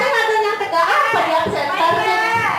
Kan ada yang tegaan pada center.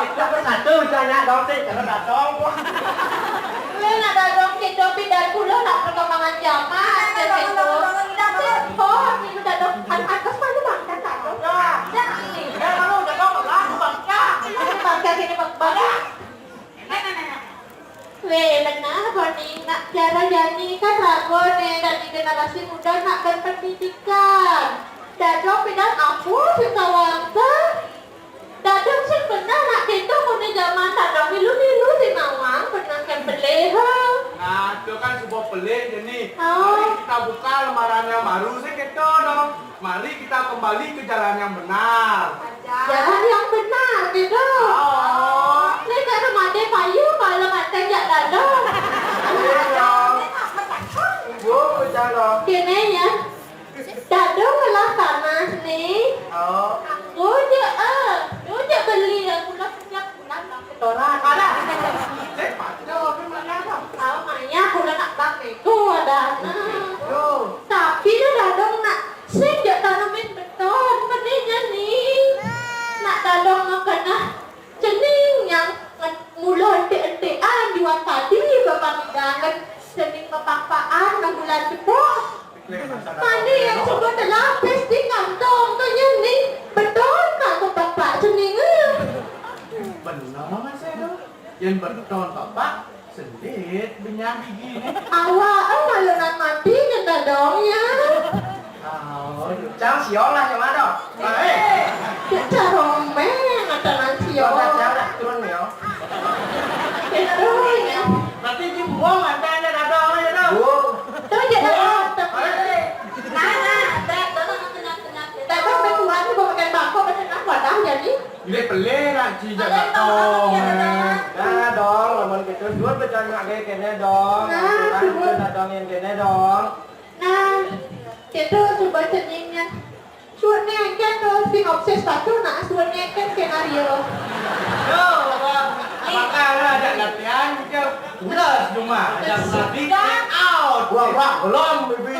Itu satu misalnya dong sih, karena datang. Kalian ada dong gitu pindah kula nak perkembangan zaman gitu. Oh, ini udah dong atas mana bang kata dong. Ya, ini. Ya kalau udah kau lah, bangka. Ini bangka sini bang. Weh, benar Boni, nak cara jadi kan ragu nih dari generasi muda nak berpendidikan. Dadong pindah aku si kawan Dadong sih benar nak kita punya zaman dadong milu si mawang benar kan beleha. Nah, itu kan sebuah pelik ini. Oh. Mari kita buka lembaran yang baru sih gitu dong. Mari kita kembali ke jalan yang benar. Jalan yang benar gitu. Oh. Ini kan mati payu kalau mati jak dadong. Iya dong. Ibu, bisa dong. Gini ya. Dadong lah panas nih. Oh. Aku je beli aku lah punya pulang lah ketoran. Ada. Cepat. Jawab mana dong? Tahu maknya aku dah nak pakai itu ada. Tuh. Tapi dia dadong nak sing dia tanamin beton peningnya nih. Nak dadong nak kena cening yang mula ente-entean jual tadi bapak midangan cening pepang-paan nang bulan cepok. Mandi yang sebut lapis di kantong kaya nih beton nak bapak cening. Benar mas itu. Yang beton bapak sedikit banyak gigi. Awak malu nak mati kan dadong ya. Oh, cháu xíu là cho má đâu. Đấy. Kita romeng ada nanti Cho yo. là cháu đã tuân miểu. Itu ya. Nanti chứ buông mà ta đã đo đấy đâu. Buông. Itu je dah. Nah, tak tahu berkuat tu pakai bangko macam nak wadah jadi. Ini pelih lah ci jaga tong. Nah dong, lamun kita duit becan ngake kene dong. Nah, kita dong yang kene dong. Nah, kita coba ceningnya. Suarnya kan tu si obses satu nak suarnya kan skenario. Yo, apakah ada latihan ke? Plus cuma ada latihan out. Wah, belum bibi.